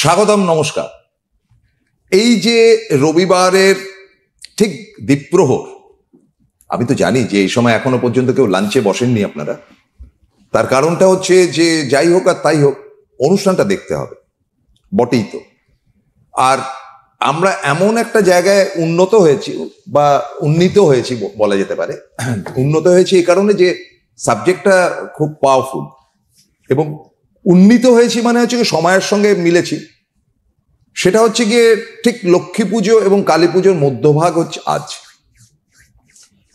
স্বাগতম, নমস্কার। এই যে রবিবারের ঠিক দ্বীপ্রহর, আমি তো জানি যে এই সময় এখনো পর্যন্ত কেউ লাঞ্চে বসেননি আপনারা। তার কারণটা হচ্ছে যে যাই হোক আর তাই হোক, অনুষ্ঠানটা দেখতে হবে বটেই তো। আর আমরা এমন একটা জায়গায় উন্নীত হয়েছি বলা যেতে পারে। উন্নত হয়েছি এই কারণে যে সাবজেক্টটা খুব পাওয়ারফুল, এবং উন্নীত হয়েছি মানে হচ্ছে কি সময়ের সঙ্গে মিলেছি। সেটা হচ্ছে গিয়ে ঠিক লক্ষ্মী পুজো এবং কালী পুজোর মধ্যভাগ হচ্ছে আজ।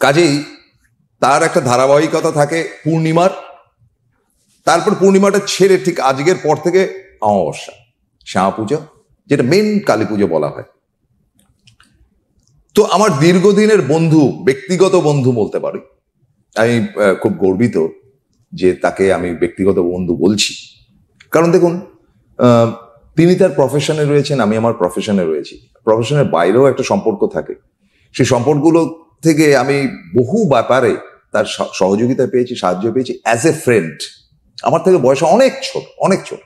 কাজেই তার একটা ধারাবাহিকতা থাকে পূর্ণিমার, তারপর পূর্ণিমাটা ছেড়ে ঠিক আজকের পর থেকে অমাবস্যা, শ্যামা পুজো, যেটা মেন কালী পুজো বলা হয়। তো আমার দীর্ঘদিনের বন্ধু, ব্যক্তিগত বন্ধু বলতে পারি, আমি খুব গর্বিত যে তাকে আমি ব্যক্তিগত বন্ধু বলছি। কারণ দেখুন, তিনি তার প্রফেশনে রয়েছেন, আমি আমার প্রফেশনে রয়েছি। প্রফেশনের বাইরেও একটা সম্পর্ক থাকে। সেই সম্পর্কগুলো থেকে আমি বহু ব্যাপারে তার সহযোগিতা পেয়েছি, সাহায্য পেয়েছি অ্যাজ এ ফ্রেন্ড। আমার থেকে বয়সে অনেক ছোট,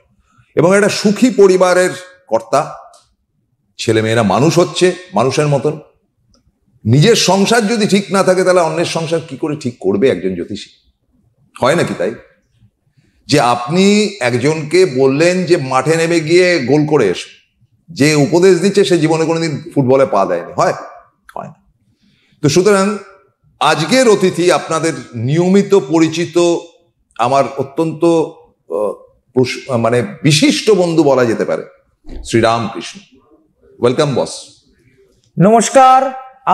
এবং একটা সুখী পরিবারের কর্তা। ছেলেমেয়েরা মানুষ হচ্ছে মানুষের মতন। নিজের সংসার যদি ঠিক না থাকে তাহলে অন্যের সংসার কি করে ঠিক করবে একজন জ্যোতিষী? হয় নাকি তাই? যে আপনি একজনকে বললেন যে মাঠে নেমে গিয়ে গোল করে এসো, যে উপদেশ দিচ্ছে সে জীবনে কোনোদিন ফুটবলে পা দেয়নি, হয় না। তো সুতরাং আজকের অতিথি আপনাদের নিয়মিত পরিচিত, আমার অত্যন্ত মানে বিশিষ্ট বন্ধু বলা যেতে পারে, শ্রীরামকৃষ্ণ। Welcome boss. নমস্কার,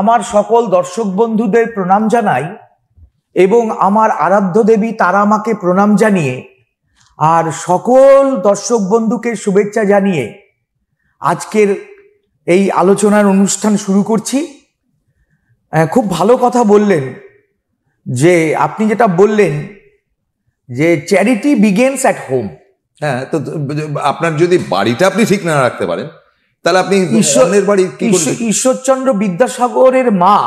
আমার সকল দর্শক বন্ধুদের প্রণাম জানাই, এবং আমার আরাধ্য দেবী তারা মাকে প্রণাম জানিয়ে আর সকল দর্শক বন্ধুকে শুভেচ্ছা জানিয়ে আজকের এই আলোচনার অনুষ্ঠান শুরু করছি। খুব ভালো কথা বললেন, যে আপনি যেটা বললেন যে চ্যারিটি বিগেন্স অ্যাট হোম। হ্যাঁ, তো আপনার যদি বাড়িটা আপনি ঠিক না রাখতে পারেন তাহলে আপনি ঈশ্বরচন্দ্র বিদ্যাসাগরের মা,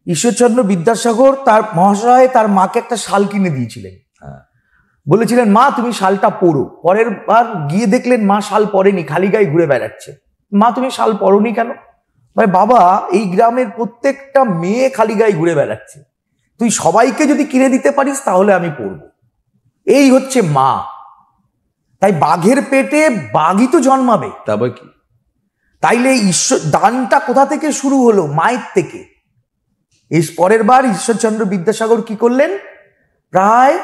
ঈশ্বরচন্দ্র বিদ্যাসাগর তার মহাশয় তার মাকে একটা শাল কিনে দিয়েছিলেন। বলেছিলেন, মা তুমি শালটা পরো। পরের বার গিয়ে দেখলেন মা শাল পরেনি, খালি গায়ে ঘুরে বেড়াচ্ছে। মা তুমি শাল পরোনি কেন? ভাই বাবা, এই গ্রামের প্রত্যেকটা মেয়ে খালি গায়ে ঘুরে বেড়াচ্ছে, তুই সবাইকে যদি কিনে দিতে পারিস তাহলে আমি পরবো। এই হচ্ছে মা। তাই বাঘের পেটে বাঘই তো জন্মাবে, তবে কি? তাইলে ঈশ্বর দানটা কোথা থেকে শুরু হলো? মায়ের থেকে। এই পরের বার ঈশ্বরচন্দ্র বিদ্যাসাগর কি করলেন? প্রায়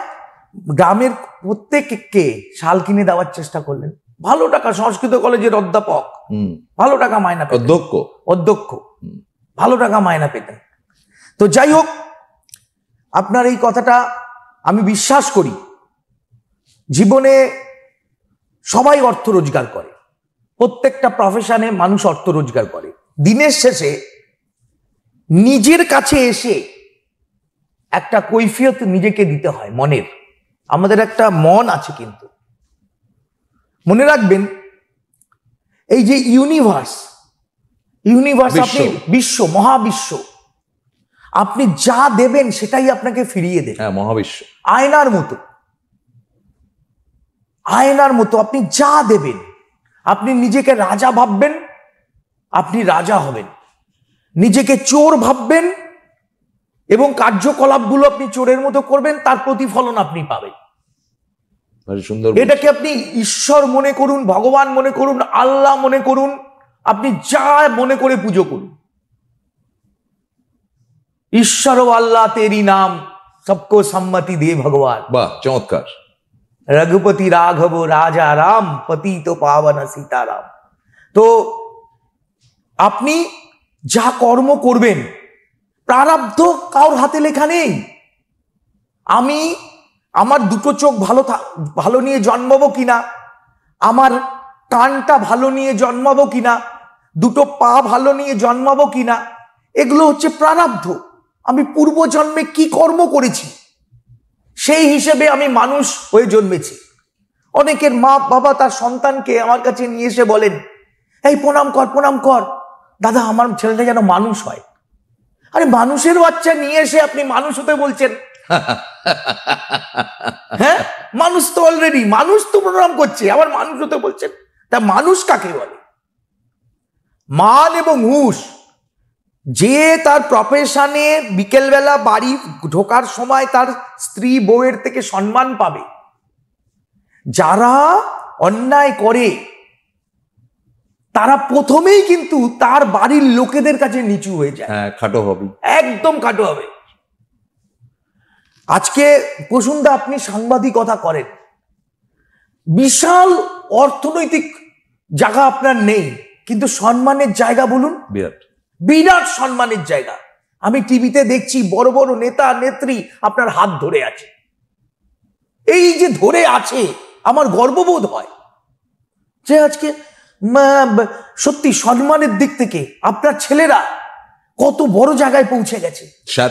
গ্রামের প্রত্যেককে শাল কিনে দেওয়ার চেষ্টা করলেন। ভালো টাকা, সংস্কৃত কলেজের অধ্যাপক, ভালো টাকা মায়না পেতেন, অধ্যক্ষ ভালো টাকা মায়না পেতেন। তো যাই হোক, আপনার এই কথাটা আমি বিশ্বাস করি। জীবনে সবাই অর্থ রোজগার করে, প্রত্যেকটা প্রফেশনে মানুষ অর্থ রোজগার করে। দিনের শেষে নিজের কাছে এসে একটা কৈফিয়ত নিজেকে দিতে হয় মনের। আমাদের একটা মন আছে, কিন্তু মনে রাখবেন এই যে ইউনিভার্স, আপনি বিশ্ব, মহাবিশ্ব, আপনি যা দেবেন সেটাই আপনাকে ফিরিয়ে দেবে। হ্যাঁ, মহাবিশ্ব আয়নার মতো আপনি যা দেবেন। আপনি নিজেকে রাজা ভাববেন, আপনি রাজা হবেন। নিজেকে চোর ভাববেন এবং কার্যকলাপগুলো আপনি চোরের মতো করবেন, তার প্রতিফলন আপনি পাবেন। সুন্দর। এটাকে আপনি ঈশ্বর মনে করুন, ভগবান মনে করুন, আল্লাহ মনে করুন, আপনি যা মনে করে পুজো করুন। ঈশ্বর ও আল্লাহ তেরি নাম, সবকো সম্মতি দে ভগবান। বাহ, চমৎকার। রঘুপতি রাঘব রাজা রাম, পতিত পাবন সীতারাম। তো আপনি যা কর্ম করবেন, প্রারব্ধ কারোর হাতে লেখা নেই। আমার দুটো চোখ ভালো নিয়ে জন্মাবো কিনা, আমার কানটা ভালো নিয়ে জন্মাবো কিনা, দুটো পা ভালো নিয়ে জন্মাবো কিনা, এগুলো হচ্ছে প্রারব্ধ। আমি পূর্বজন্মে কি কর্ম করেছি সেই হিসেবে আমি মানুষ হয়ে জন্মেছি। অনেকের মা বাবা তার সন্তানকে আমার কাছে নিয়ে এসে বলেন, এই প্রণাম কর দাদা, আমার ছেলেটা যেন মানুষ হয়। আরে মানুষের বাচ্চা নিয়ে এসে আপনি মানুষ হতে বলছেন? হ্যাঁ, মানুষ তো অলরেডি, মানুষ তো প্রণাম করছে, আবার মানুষ হতে বলছেন। তা মানুষ কাকে বলে? মান এবং হুঁশ, যে তার প্রফেশনে বিকেলবেলা বাড়ি ঢোকার সময় তার স্ত্রী বউয়ের থেকে সম্মান পাবে, যারা অন্যায় করে তারা প্রথমেই কিন্তু তার বাড়ির লোকেদের কাছে নিচু হয়ে যায়। হ্যাঁ, খাটো হবে, একদম খাটো হবে। আজকে প্রসূনদা আপনি সাংবাদিকতা করেন, বিশাল অর্থনৈতিক জায়গা আপনার নেই, কিন্তু সম্মানের জায়গা বলুন, বিরাট বিরাট সম্মানের জায়গা। আমি টিভিতে দেখছি বড় বড় নেতা নেত্রী আপনার হাত ধরে আছে। এই যে ধরে আছে, আমার গর্ববোধ হয় যে আজকে সত্যি সম্মানের দিক থেকে আপনার ছেলেরা কত বড় জায়গায় পৌঁছে গেছে।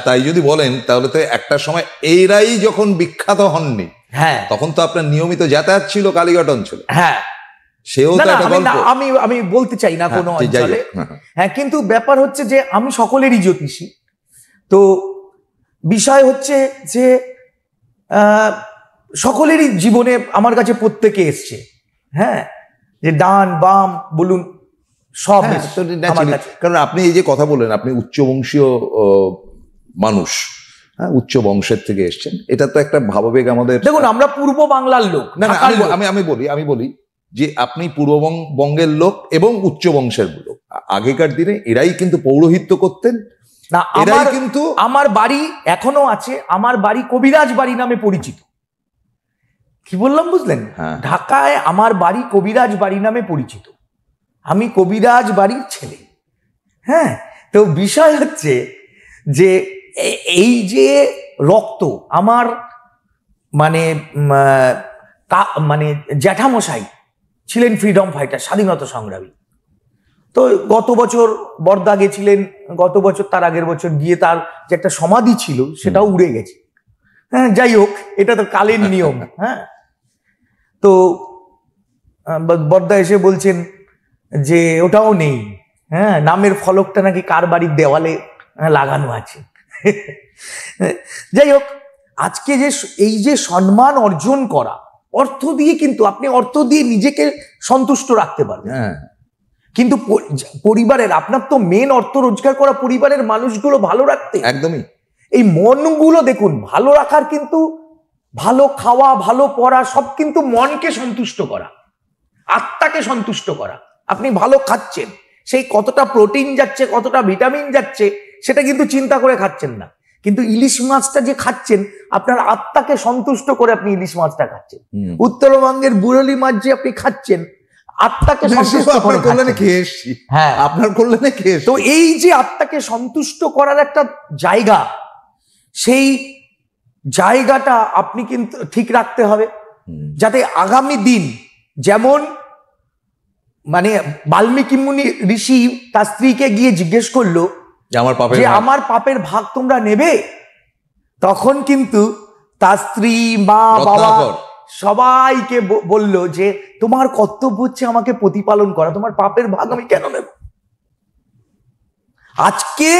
তাই যদি বলেন তাহলে তো একটা সময় এইরাই যখন বিখ্যাত হননি, হ্যাঁ, তখন তো আপনার নিয়মিত যাতায়াত ছিল কালীঘাট অঞ্চলে। হ্যাঁ, সেও তো একটা গল্প। আমি বলতে চাই না কোনো অঞ্চলে, হ্যাঁ, কিন্তু ব্যাপার হচ্ছে যে আমি সকলেরই জ্যোতিষী। তো বিষয় হচ্ছে যে সকলেরই জীবনে আমার কাছে প্রত্যেকে এসছে, হ্যাঁ, যে ডান বাম বলুন সব আমার কাছে। কারণ আপনি এই যে কথা বললেন, আপনি উচ্চবংশীয় মানুষ, হ্যাঁ, উচ্চ বংশের থেকে এসছেন, এটা তো একটা ভাবাবেগ আমাদের। দেখুন, আমরা পূর্ব বাংলার লোক। না, আমি বলি যে আপনি পূর্ববঙ্গের লোক এবং উচ্চ বংশের লোক। আগেকার দিনে এরাই কিন্তু পৌরোহিত্য করতেন না। এরাই কিন্তু, আমার বাড়ি এখনো আছে, আমার বাড়ি কবিরাজ বাড়ি নামে পরিচিত। কি বললাম বুঝলেন? ঢাকায় আমার বাড়ি কবিরাজ বাড়ি নামে পরিচিত। আমি কবিরাজ বাড়ির ছেলে। হ্যাঁ, তো বিষয় হচ্ছে যে এই যে রক্ত আমার মানে জ্যাঠামশাই ছিলেন ফ্রিডম ফাইটার, স্বাধীনতা সংগ্রামী। তো গত বছর বর্দা গেছিলেন, গত বছর তার আগের বছর গিয়ে তার যে একটা সমাধি ছিল সেটাও উড়ে গেছে। হ্যাঁ, যাই হোক, এটা তো কালের নিয়ম। হ্যাঁ, তো বর্দা এসে বলছেন যে ওটাও নেই। হ্যাঁ, নামের ফলকটা নাকি কার বাড়ির দেওয়ালে লাগানো আছে। যাই হোক, আজকে যে এই যে সম্মান অর্জন করা, অর্থ দিয়ে, কিন্তু আপনি অর্থ দিয়ে নিজেকে সন্তুষ্ট রাখতে পারবেন, কিন্তু পরিবারের, আপনার তো মেন অর্থ রোজগার করা পরিবারের মানুষগুলো ভালো রাখতে। একদমই। এই মনগুলো দেখুন ভালো রাখার, কিন্তু ভালো খাওয়া, ভালো পড়া, সব কিন্তু মনকে সন্তুষ্ট করা, আত্মাকে সন্তুষ্ট করা। আপনি ভালো খাচ্ছেন, সেই কতটা প্রোটিন যাচ্ছে, কতটা ভিটামিন যাচ্ছে, সেটা কিন্তু চিন্তা করে খাচ্ছেন না। কিন্তু ইলিশ মাছটা যে খাচ্ছেন, আপনার আত্মাকে সন্তুষ্ট করে আপনি ইলিশ মাছটা খাচ্ছেন। উত্তরবঙ্গের বুড়লি মাছ যে আপনি খাচ্ছেন, আত্মাকে সন্তুষ্ট করে খেয়ে এসছি। হ্যাঁ, আপনার কল্যাণে খেয়ে। তো এই যে আত্মাকে সন্তুষ্ট করার একটা জায়গা, সেই জায়গাটা আপনি কিন্তু ঠিক রাখতে হবে, যাতে আগামী দিন যেমন মানে বাল্মীকি মুনি ঋষি তার স্ত্রীকে গিয়ে জিজ্ঞেস করলো যে আমার পাপের ভাগ তোমরা নেবে, তখন কিন্তু তার স্ত্রী, মা, বাবা সবাইকে বলল যে তোমার কর্তব্য হচ্ছে আমাকে প্রতিপালন করা, তোমার পাপের ভাগ আমি কেন নেব? আজকে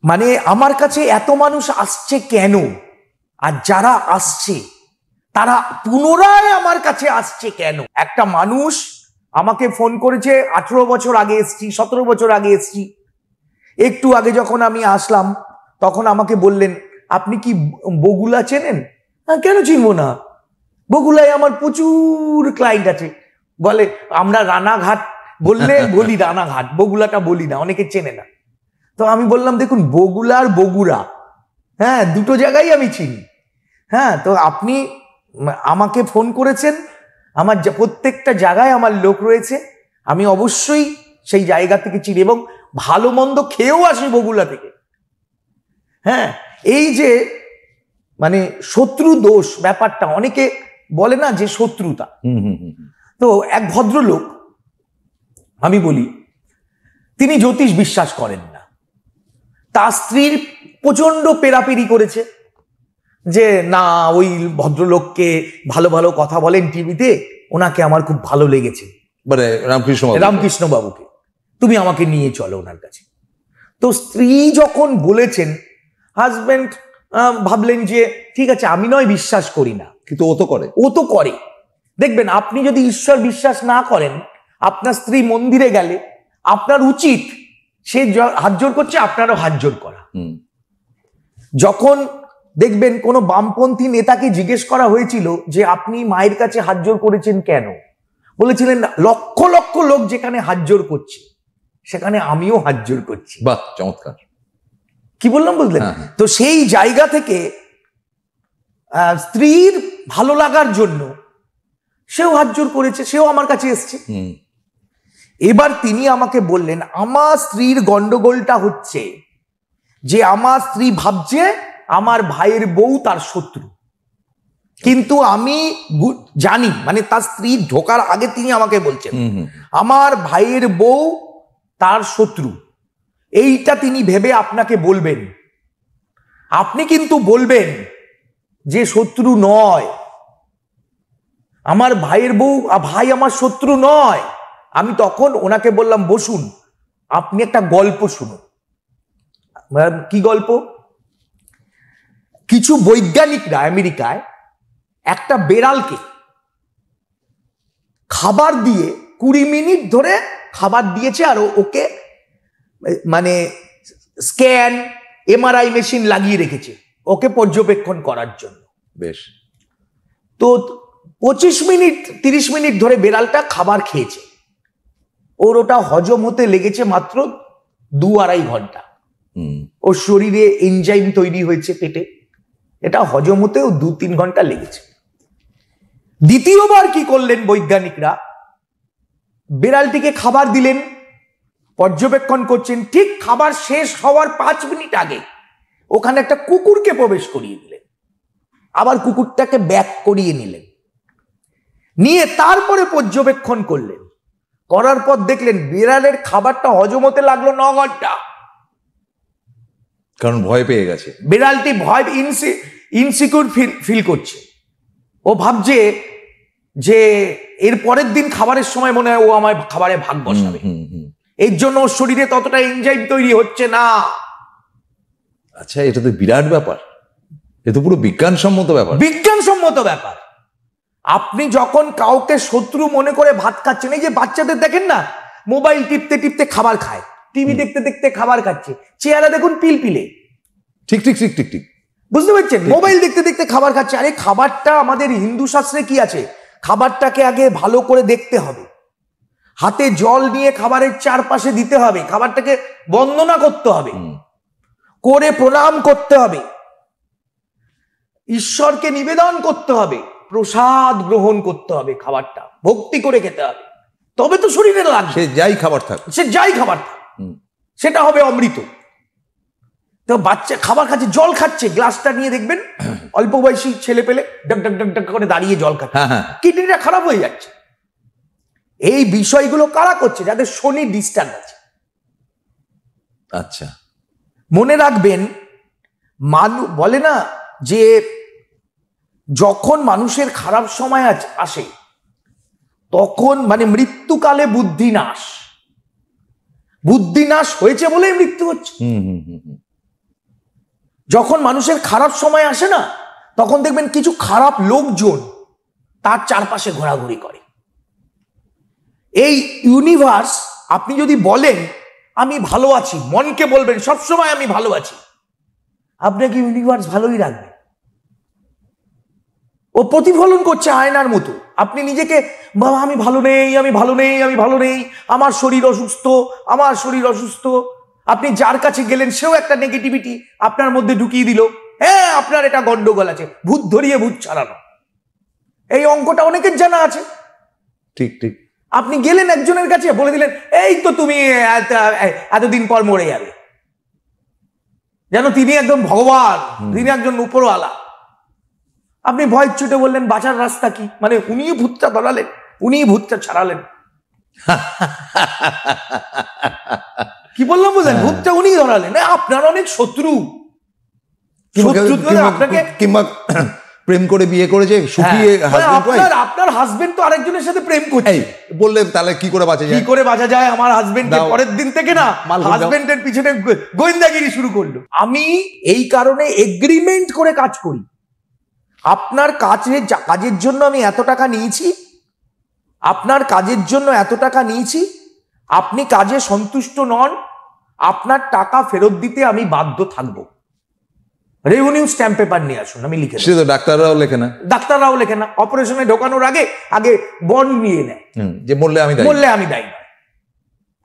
মানে আমার কাছে এত মানুষ আসছে কেন, আর যারা আসছে তারা পুনরায় আমার কাছে আসছে কেন? একটা মানুষ আমাকে ফোন করেছে, 18 বছর আগে এসছি, 17 বছর আগে এসছি। একটু আগে যখন আমি আসলাম তখন আমাকে বললেন, আপনি কি বগুলা চেনেন? হ্যাঁ, কেন চিনবো না, বগুলায় আমার প্রচুর ক্লায়েন্ট আছে। বলে আমরা রানাঘাট বললে বলি রানাঘাট, বগুলাটা বলি না, অনেকে চেনে না। তো আমি বললাম দেখুন, বগুলা আর বগুড়া, হ্যাঁ, দুটো জায়গায় আমি চিনি। হ্যাঁ, তো আপনি আমাকে ফোন করেছেন, আমার প্রত্যেকটা জায়গায় আমার লোক রয়েছে, আমি অবশ্যই সেই জায়গা থেকে চিনি এবং ভালো মন্দ খেয়েও আসি বগুলা থেকে। হ্যাঁ, এই যে মানে শত্রু দোষ ব্যাপারটা, অনেকে বলে না যে শত্রুতা। তো এক ভদ্রলোক, আমি বলি, তিনি জ্যোতিষ বিশ্বাস করেন না, তার স্ত্রীর প্রচন্ড পেরাপেরি করেছে যে না, ওই ভদ্রলোককে ভালো ভালো কথা বলেন টিভিতে, ওনাকে আমার খুব ভালো লেগেছে, মানে রামকৃষ্ণ বাবুকে, তুমি আমাকে নিয়ে চলো ওনার কাছে। তো স্ত্রী যখন বলেছেন, হাজবেন্ড ভাবলেন যে ঠিক আছে, আমি নয় বিশ্বাস করি না, কিন্তু ও তো করে। দেখবেন আপনি যদি ঈশ্বর বিশ্বাস না করেন, আপনার স্ত্রী মন্দিরে গেলে আপনার উচিত সে হাত জোর করছে, আপনারও হাত জোর করা। যখন দেখবেন কোনো বামপন্থী নেতাকে জিজ্ঞেস করা হয়েছিল যে আপনি মায়ের কাছে হাত জোর করেছেন কেন, বলেছিলেন লক্ষ লক্ষ লোক যেখানে হাত জোর করছে সেখানে আমিও হাত জোর করছি। বাহ, চমৎকার। কি বললাম বুঝলেন? তো সেই জায়গা থেকে স্ত্রীর ভালো লাগার জন্য সেও হাত জোর করেছে, সেও আমার কাছে এসছে। এবার তিনি আমাকে বললেন আমার স্ত্রীর গন্ডগোলটা হচ্ছে যে আমার স্ত্রী ভাবছে আমার ভাইয়ের বউ তার শত্রু, কিন্তু আমি জানি, মানে তার স্ত্রী ঢোকার আগে তিনি আমাকে বলছেন আমার ভাইয়ের বউ তার শত্রু, এইটা তিনি ভেবে আপনাকে বলবেন। আপনি কিন্তু বলবেন যে শত্রু নয়, আমার ভাইয়ের বউ, ভাই আমার শত্রু নয়। আমি তখন ওনাকে বললাম বসুন, আপনি একটা গল্প শুনুন। কি গল্প? কিছু বৈজ্ঞানিকরা আমেরিকায় একটা বেড়ালকে খাবার দিয়ে 20 মিনিট ধরে খাবার দিয়েছে, আর ওকে মানে স্ক্যান এমআরআই মেশিন লাগিয়ে রেখেছে ওকে পর্যবেক্ষণ করার জন্য। বেশ। তো 25 মিনিট 30 মিনিট ধরে বেড়ালটা খাবার খেয়েছে, ওর ওটা হজম হতে লেগেছে মাত্র 2-2.5 ঘন্টা। ওর শরীরে এনজাইম তৈরি হয়েছে পেটে, এটা হজম হতেও 2-3 ঘন্টা লেগেছে। দ্বিতীয়বার কি করলেন বৈজ্ঞানিকরা, বিড়ালটিকে খাবার দিলেন, পর্যবেক্ষণ করছেন, ঠিক খাবার শেষ হওয়ার 5 মিনিট আগে ওখানে একটা কুকুরকে প্রবেশ করিয়ে দিলেন, আবার কুকুরটাকে ব্যাক করিয়ে নিলেন, নিয়ে তারপরে পর্যবেক্ষণ করলেন। করার পর দেখলেন বিড়ালের খাবারটা হজম হতে লাগলো 9 ঘন্টা, কারণ ভয় পেয়ে গেছে। বিড়ালটি ভয় ইনসিকিউর ফিল করছে, ও ভাবছে যে এর পরের দিন খাবারের সময় মনে হয় ও আমার খাবারে ভাগ বসাবে, এর জন্য ওর শরীরে ততটা এনজাইম তৈরি হচ্ছে না। আচ্ছা, এটা তো বিরাট ব্যাপার, এ তো পুরো বিজ্ঞানসম্মত ব্যাপার। বিজ্ঞানসম্মত ব্যাপার। আপনি যখন কাউকে শত্রু মনে করে ভাত খাচ্ছেন, এই যে বাচ্চাদের দেখেন না, মোবাইল টিপতে টিপতে খাবার খায়, টিভি দেখতে দেখতে খাবার খাচ্ছে, চেহারা দেখুন পিলপিলে। ঠিক ঠিক ঠিক ঠিক ঠিক, বুঝতে পারছেন? মোবাইল দেখতে দেখতে খাবার খাচ্ছে। আরে খাবারটা আমাদের হিন্দু শাস্ত্রে কি আছে, খাবারটাকে আগে ভালো করে দেখতে হবে, হাতে জল নিয়ে খাবারের চারপাশে দিতে হবে, খাবারটাকে বন্দনা করতে হবে, করে প্রণাম করতে হবে, ঈশ্বরকে নিবেদন করতে হবে, প্রসাদ গ্রহণ করতে হবে, খাবারটা ভক্তি করে খেতে হবে, তবে তো শরীরে লাগবে। সে যাই খাবার থাক, সে যাই খাবার থাক, সেটা হবে অমৃত। তো বাচ্চা খাবার খাচ্ছে, জল খাচ্ছে, গ্লাসটা নিয়ে দেখবেন অল্প বয়সী ছেলে পেলে ডক ডক ডক ডক করে দাঁড়িয়ে জল খাচ্ছে, কিডনিটা খারাপ হয়ে যাচ্ছে। এই বিষয়গুলো কারা করছে? যাদের শনি ডিস্টার্ব আছে। আচ্ছা, মনে রাখবেন, বলে না যে যখন মানুষের খারাপ সময় আসে তখন মানে মৃত্যুকালে বুদ্ধিনাশ, বুদ্ধিনাশ হয়েছে বলেই মৃত্যু হচ্ছে। যখন মানুষের খারাপ সময় আসে না, তখন দেখবেন কিছু খারাপ লোকজন তার চারপাশে ঘোরাঘুরি করে। এই ইউনিভার্স, আপনি যদি বলেন আমি ভালো আছি, মনকে বলবেন সবসময় আমি ভালো আছি, আপনাকে ইউনিভার্স ভালোই রাখবে। ও প্রতিফলন করছে আয়নার মতো। আপনি নিজেকে বাবা আমি ভালো নেই, আমি ভালো নেই, আমি ভালো নেই, আমার শরীর অসুস্থ, আমার শরীর অসুস্থ, আপনি যার কাছে গেলেন সেও একটা নেগেটিভিটি আপনার মধ্যে ঢুকিয়ে দিল। হ্যাঁ, আপনার এটা গন্ডগোল আছে, ভূত ধরিয়ে ভূত ছাড়ানো, এই অঙ্কটা অনেকের জানা আছে। ঠিক ঠিক। আপনি গেলেন একজনের কাছে, বলে দিলেন এই তো তুমি এতদিন পর মরে যাবে, যেন তিনি একদম ভগবান, তিনি একজন উপরওয়ালা। আপনি ভয় ছুটে বললেন বাঁচার রাস্তা কি, মানে উনিই ভূতটা ধরালেন, উনিই ভূতটা ছাড়ালেন। কি বললাম বুঝলেন? ভূতটা উনি ধরালেন। আপনার অনেক শত্রু, আপনাকে কিংবা প্রেম করে বিয়ে করেছে, শুকিয়ে আপনার হাজবেন্ড তো আরেকজনের সাথে প্রেম করছে, বললে তাহলে কি করে বাঁচা যায়? কি করে বাঁচা যায়? আমার হাজবেন্ড পরের দিন থেকে না হাজবেন্ডের পিছনে গোয়েন্দাগিরি শুরু করলো। আমি এই কারণে এগ্রিমেন্ট করে কাজ করি, আপনার কাজের জন্য আমি এত টাকা নিয়েছি, আপনার কাজের জন্য এত টাকা নিয়েছি, আপনি কাজে সন্তুষ্ট নন, আপনার টাকা ফেরত দিতে আমি বাধ্য থাকবো। রেভিনিউ স্ট্যাম্প পেপার নিয়ে আসুন, আমি লিখে দেব। সে তো ডাক্তাররাও লেখে না, ডাক্তাররাও লেখে না। অপারেশনে ঢোকানোর আগে আগে বন্ড নিয়ে নেয়, যে মরলে আমি দায়ী। বললে আমি দায়ী নয়।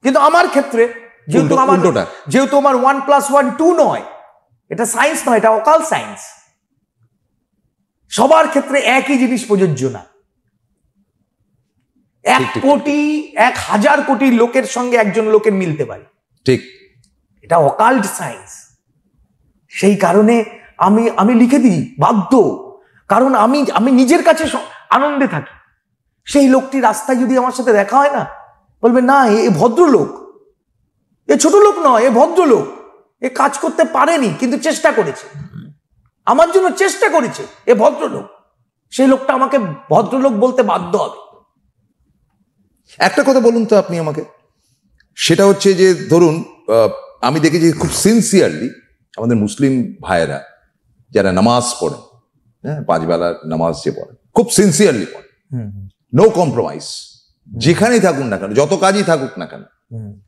কিন্তু আমার ক্ষেত্রে যেহেতু আমার 1+1 2 নয়, এটা সায়েন্স নয়, এটা অকাল সায়েন্স। সবার ক্ষেত্রে একই জিনিস প্রযোজ্য না। 1 কোটি 1000 কোটি লোকের সঙ্গে একজন লোকের মিলতে পারে, ঠিক, এটা অকাল্ট সায়েন্স। সেই কারণে আমি লিখে দিই বাধ্য, কারণ আমি নিজের কাছে আনন্দে থাকি। সেই লোকটি রাস্তায় যদি আমার সাথে দেখা হয় না, বলবে না এ ভদ্রলোক, এ ছোট লোক নয়, এ ভদ্রলোক, এ কাজ করতে পারেনি কিন্তু চেষ্টা করেছে, আমার জন্য চেষ্টা করেছে, এ ভদ্রলোক। সেই লোকটা আমাকে ভদ্রলোক বলতে বাধ্য হবে। একটা কথা বলুন তো আপনি আমাকে, সেটা হচ্ছে যে ধরুন আমি দেখেছি খুব সিনসিয়ারলি আমাদের মুসলিম ভাইয়েরা যারা নামাজ পড়েন, হ্যাঁ, 5 বেলার নামাজ যে পড়েন, খুব সিনসিয়ারলি পড়েন, নো কম্প্রোমাইজ, যেখানেই থাকুন না কেন, যত কাজই থাকুক না কেন,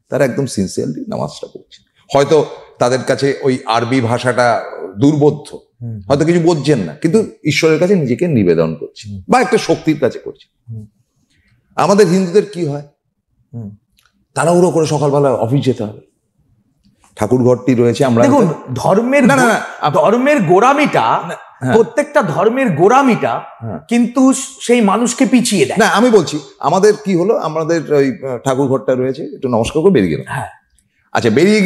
তারা একদম সিনসিয়ারলি নামাজটা পড়ছে। হয়তো তাদের কাছে ওই আরবি ভাষাটা দুর্বোধ্য, হয়তো কিছু বুঝছেন না, কিন্তু ঈশ্বরের কাছে নিজেকে নিবেদন করছে বা একটা শক্তির কাছে করছে। আমাদের হিন্দুদের কি হয়, তাড়াহুড়ো করে সকালবেলা অফিস যেতে হবে, ঠাকুর ঘরটি রয়েছে। আমরা দেখুন ধর্মের গোড়ামিটা, প্রত্যেকটা ধর্মের গোড়ামিটা কিন্তু সেই মানুষকে পিছিয়ে দেয় না। আমি বলছি আমাদের কি হলো, আমাদের ওই ঠাকুর ঘরটা রয়েছে, একটু নমস্কার করে বেরিয়ে গেলাম। আচ্ছা, বেরিয়ে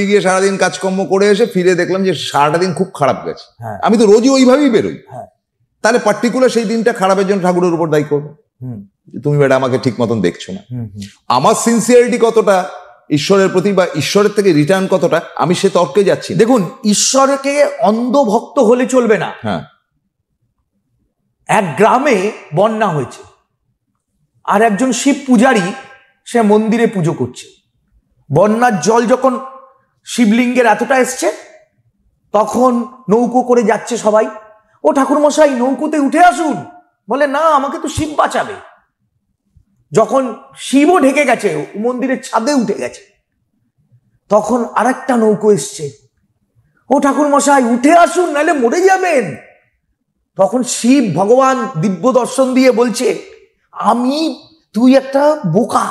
গিয়ে সারাদিন কাজকর্ম করে এসে ফিরে দেখলাম যে সারাটা দিন খুব খারাপ গেছে। আমি তো রোজই ওইভাবেই বেরোই, তাহলে পার্টিকুলার সেই দিনটা খারাপের জন্য ঠাকুরের উপর দায়ী করবো, তুমি বেটা আমাকে ঠিক মতন দেখছো না। আমার সিনসিয়ারিটি কতটা ঈশ্বরের প্রতি বা ঈশ্বরের থেকে রিটার্ন কতটা, আমি সে তর্কে যাচ্ছি। দেখুন, ঈশ্বরকে অন্ধভক্ত হলে চলবে না। হ্যাঁ, এক গ্রামে বন্যা হয়েছে, আর একজন শিব পূজারী সে মন্দিরে পুজো করছে। বন্যার জল যখন শিবলিঙ্গের এতটা এসছে, তখন নৌকো করে যাচ্ছে সবাই, ও ঠাকুরমশাই নৌকোতে উঠে আসুন। বলে না, আমাকে তো শিব বাঁচাবে। যখন শিবও ঢেকে গেছে, মন্দিরের ছাদে উঠে গেছে, তখন আরেকটা নৌকো এসছে, ও ঠাকুরমশাই উঠে আসুন, নাহলে মরে যাবেন। তখন শিব ভগবান দিব্য দর্শন দিয়ে বলছে, তুই একটা বোকা,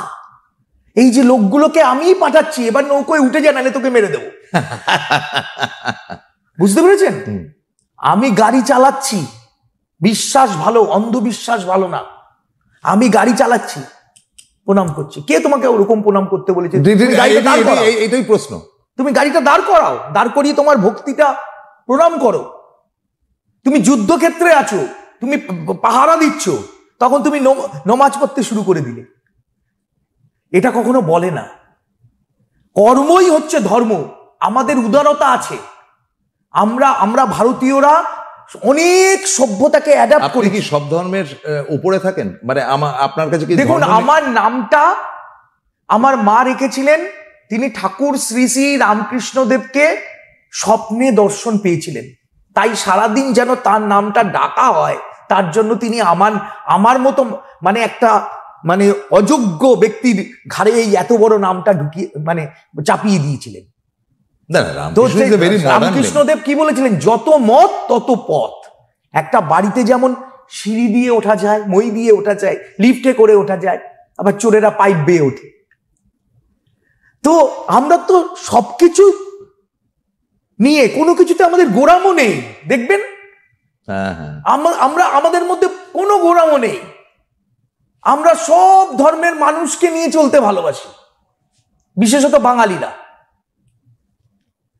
এই যে লোকগুলোকে আমি পাঠাচ্ছি, এবার নৌকোয় উঠে যা, নাহলে তোকে মেরে দেবো। বুঝতে পেরেছেন? আমি গাড়ি চালাচ্ছি, বিশ্বাস ভালো, অন্ধবিশ্বাস ভালো না। আমি গাড়ি চালাচ্ছি, প্রণাম করছি। কে তোমাকে ওরকম প্রণাম করতে বলেছে? এইটাই প্রশ্ন। তুমি গাড়িটা দাঁড় করাও, দাঁড় করিয়ে তোমার ভক্তিটা প্রণাম করো। তুমি যুদ্ধক্ষেত্রে আছো, তুমি পাহারা দিচ্ছ, তখন তুমি নমাজ পড়তে শুরু করে দিলে। এটা কখনো বলে না। কর্মই হচ্ছে ধর্ম। আমাদের উদারতা আছে, আমরা ভারতীয়রা অনেক সভ্যতাকে অ্যাডাপ্ট করি। কি সব ধর্মের উপরে থাকেন? মানে আপনার কাছে কি? দেখুন, আমার নামটা আমার মা রেখেছিলেন, তিনি ঠাকুর শ্রী শ্রী রামকৃষ্ণদেবকে স্বপ্নে দর্শন পেয়েছিলেন, তাই সারাদিন যেন তার নামটা ডাকা হয়। তার জন্য তিনি আমার মতো মানে একটা অযোগ্য ব্যক্তির ঘাড়ে এই এত বড় নামটা ঢুকিয়ে চাপিয়ে দিয়েছিলেন। রামকৃষ্ণদেব কি বলেছিলেন? যত মত তত পথ। একটা বাড়িতে যেমন সিঁড়ি দিয়ে ওঠা যায়, মই দিয়ে ওঠা যায়, লিফটে করে ওঠা যায়, আবার চোরেরা পাইপ বেয়ে ওঠে। তো আমরা তো সবকিছু নিয়ে কোনো কিছুতে আমাদের গোড়ামো নেই, দেখবেন। আমরা আমাদের মধ্যে কোনো গোড়ামো নেই। আমরা সব ধর্মের মানুষকে নিয়ে চলতে ভালোবাসি, বিশেষত বাঙালিরা।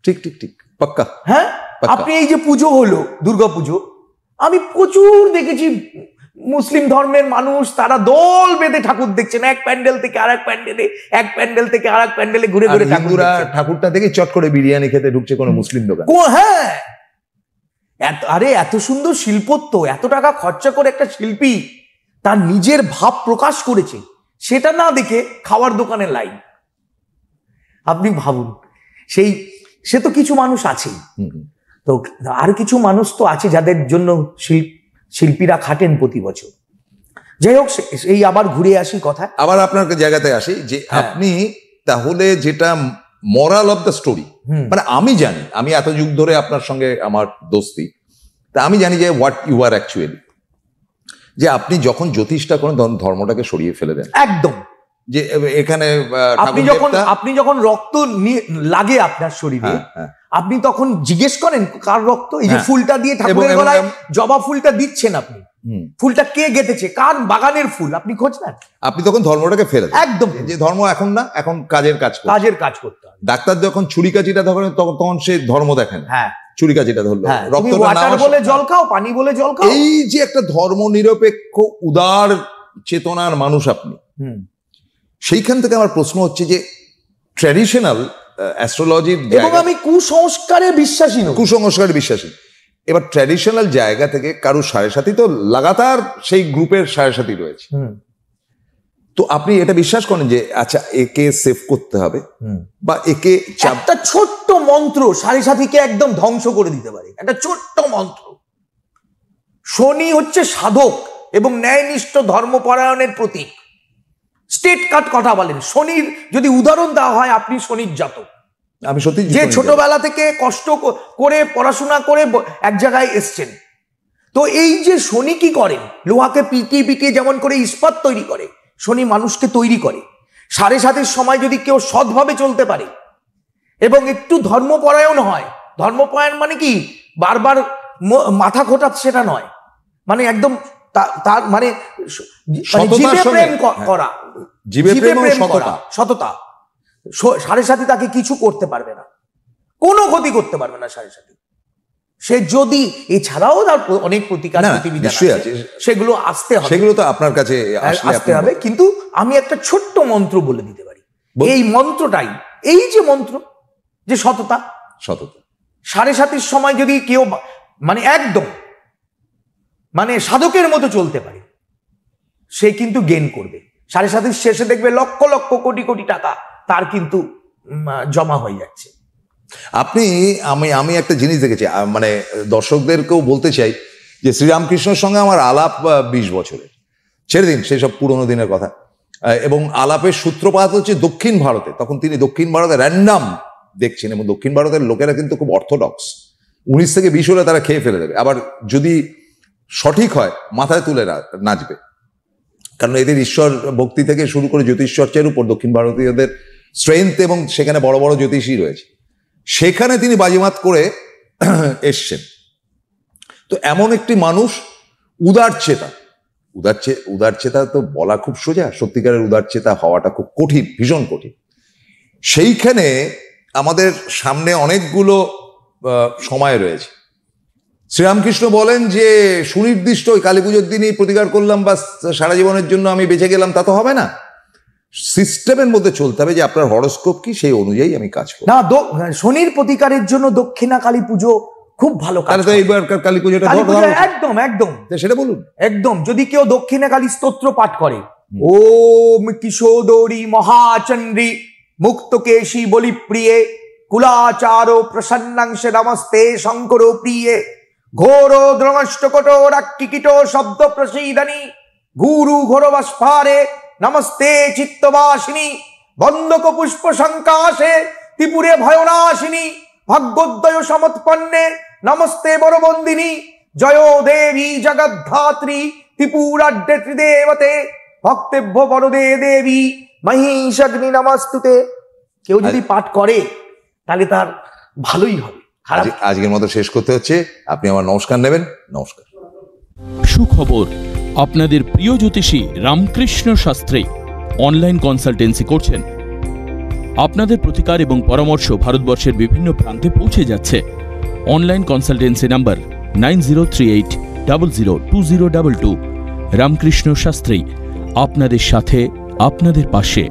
ঠিক ঠিক ঠিক, পাক্কা। হ্যাঁ, আপনি এই যে পুজো হলো, দুর্গাপুজো, আমি প্রচুর দেখেছি মুসলিম ধর্মের মানুষ, তারা দল বেঁধে ঠাকুর দেখছেন, এক প্যান্ডেল থেকে আরেক প্যান্ডেলে, এক প্যান্ডেল থেকে আরেক প্যান্ডেলে ঘুরে ঘুরে ঠাকুরটা দেখে চট করে বিরিয়ানি খেতে ঢুকছে কোনো মুসলিম দোকান। হ্যাঁ, এত সুন্দর শিল্পত্ব, এত টাকা খরচা করে একটা শিল্পী তার নিজের ভাব প্রকাশ করেছে, সেটা না দেখে খাওয়ার দোকানে লাইন। আপনি ভাবুন, সে তো কিছু মানুষ আছেই, তো আর কিছু মানুষ তো আছে যাদের জন্য শিল্পীরা খাটেন প্রতি বছর। যাই হোক, এই আবার ঘুরে আসি কথা, আবার আপনার জায়গাতে আসি যে আপনি তাহলে যেটা মোরাল অফ দ্য স্টোরি, মানে আমি জানি, আমি এত যুগ ধরে আপনার সঙ্গে আমার দোস্তি, তা আমি জানি যে হোয়াট ইউ আর অ্যাকচুয়ালি, যে আপনি যখন জ্যোতিষটা করেন তখন ধর্মটাকে সরিয়ে ফেলে দেন একদম। যে এখানে আপনি যখন রক্ত লাগে আপনার শরীরে, আপনি তখন জিজ্ঞেস করেন কার রক্ত, এই যে ফুলটা দিয়ে ঠাকুরের গলায় জবা ফুলটা দিচ্ছেন আপনি, ফুলটা কে গেঁথেছে, কার বাগানের ফুল, আপনি খোঁজ নেন। আপনি তখন ধর্মটাকে ফেলে দেন একদম, যে ধর্ম এখন না, এখন কাজের কাজ করতে হবে। ডাক্তার যখন ছুরি কাচিটা ধরেন তখন সে ধর্ম দেখেন, হ্যাঁ ছুরি কাচিটা ধরলো, রক্তটা বলে জল খাও, পানি বলে জল খাও। এই যে একটা ধর্ম নিরপেক্ষ উদার চেতনার মানুষ আপনি, সেইখান থেকে আমার প্রশ্ন হচ্ছে যে ট্র্যাডিশনাল অ্যাস্ট্রোলজির, এবং আমি কুসংস্কারে বিশ্বাসী নই, কুসংস্কারে বিশ্বাসী, এবার ট্র্যাডিশনাল জায়গা থেকে কারোর সাড়ে সাথী তো লাগাতার সেই গ্রুপের সাড়ে সাথী রয়েছে, তো আপনি এটা বিশ্বাস করেন যে আচ্ছা একে সেভ করতে হবে, বা একে একটা ছোট্ট মন্ত্র সাড়ে সাথীকে একদম ধ্বংস করে দিতে পারে, একটা ছোট্ট মন্ত্র। শনি হচ্ছে সাধক এবং ন্যায়নিষ্ঠ ধর্মপরায়ণের প্রতীক, স্টেট কাট কথা বলেন। শনির যদি উদাহরণ দেওয়া হয়, আপনি শনির জাতক, আমি সত্যি যে ছোটবেলা থেকে কষ্ট করে পড়াশোনা করে এক জায়গায় এসছেন, তো এই যে শনি কি করেন, লোহাকে পিটিয়ে পিটিয়ে যেমন করে ইস্পাত তৈরি করে, শনি মানুষকে তৈরি করে। সাড়ে সাতের সময় যদি কেউ সৎভাবে চলতে পারে এবং একটু ধর্মপরায়ণ হয়, ধর্মপরায়ণ মানে কি বারবার মাথা খোটা সেটা নয়, মানে একদম তার মানে জীবে প্রেম করা, জীবে প্রেম করা, সততা, সাড়ে সাথে তাকে কিছু করতে পারবে না, কোনো ক্ষতি করতে পারবে না সাড়ে সাথে। সে যদি এছাড়াও তার অনেক প্রতিকার প্রতিবিধান আছে, সেগুলো আসতে হবে, সেগুলো তো আপনার কাছে আসতে হবে। কিন্তু আমি একটা ছোট্ট মন্ত্র বলে দিতে পারি, এই মন্ত্রটাই, এই যে মন্ত্র, যে সততা, সাড়ে সাতের সময় যদি কেউ মানে একদম মানে সাধকের মতো চলতে পারে, সে কিন্তু গেইন করবে। সাড়ে সাতের শেষে দেখবে লক্ষ লক্ষ কোটি কোটি টাকা তার কিন্তু জমা হয়ে যাচ্ছে। আমি একটা জিনিস দেখেছি, মানে দর্শকদেরকেও বলতে চাই যে শ্রীরামকৃষ্ণের সঙ্গে আমার আলাপ 20 বছরের, ছেড়ে দিন সেসব পুরোনো দিনের কথা, এবং আলাপের সূত্রপাত হচ্ছে দক্ষিণ ভারতে। তখন তিনি দক্ষিণ ভারতে র্যান্ডাম দেখছেন, এবং দক্ষিণ ভারতের লোকেরা কিন্তু খুব অর্থোডক্স, 19 থেকে 20 হলে তারা খেয়ে ফেলে দেবে, আবার যদি সঠিক হয় মাথায় তুলে নাচবে, কারণ এদের ঈশ্বর ভক্তি থেকে শুরু করে জ্যোতিষ চর্চার উপর দক্ষিণ ভারতীয়দের স্ট্রেংথ, এবং সেখানে বড় বড় জ্যোতিষী রয়েছে, সেখানে তিনি বাজিমাত করে এসছেন। তো এমন একটি মানুষ, উদারচেতা তো বলা খুব সোজা, সত্যিকারের উদারচেতা হওয়াটা খুব কঠিন, ভীষণ কঠিন। সেইখানে আমাদের সামনে অনেকগুলো সময় রয়েছে। শ্রীরামকৃষ্ণ বলেন যে সুনির্দিষ্ট ওই কালী পুজোর দিনই প্রতিকার করলাম বা সারা জীবনের জন্য আমি বেঁচে গেলাম, তা তো হবে না, সিস্টেমের মধ্যে চলতে হবে, যে আপনার হরোস্কোপ কি সেই অনুযায়ী আমি কাজ করি। না, শনির প্রতিকারের জন্য দক্ষিণা কালী পুজো খুব ভালো কাজ। তাহলে তো এইবারকার কালী পুজোটা একদম একদম সেটা বলুন। একদম, যদি কেউ দক্ষিণা কালী স্তোত্র পাঠ করে, ওম কিশোদৌরী মহাচন্দ্রী মুক্তকেশী বলি প্রিয়ে কুলাচারো প্রসন্নাংশে নমস্তে শঙ্কর প্রিয়ে ঘোর দ্রষ্টকটোরাক্ষিকিট শব্দ প্রসীদনী গুরু ঘোরবাস্ফারে নমস্তে চিত্তবাসিনী বন্দক পুষ্প সংকাশে ত্রিপুরে ভয়নাশিনী ভাগ্যোদয় সমৎপন্নে নমস্তে বরবন্দিনী জয় দেবী জগদ্ধাত্রী ত্রিপুরাঢ্যে ত্রিদেবতে ভক্তেভ্য বরদে দেবী মহিষাগ্নি নমস্তুতে। কেউ যদি পাঠ করে তাহলে তার ভালোই হবে। আজকের মতো শেষ করতে হচ্ছে, আপনি আমার নমস্কার নেবেন। নমস্কার। সুখবর, আপনাদের প্রিয় জ্যোতিষী রামকৃষ্ণ শাস্ত্রী অনলাইন কনসালটেন্সি করছেন। আপনাদের প্রতিকার এবং পরামর্শ ভারতবর্ষের বিভিন্ন প্রান্তে পৌঁছে যাচ্ছে। Online consultancy number 9038002022। Ramakrishna Shastri, আপনাদের সাথে, আপনাদের পাশে।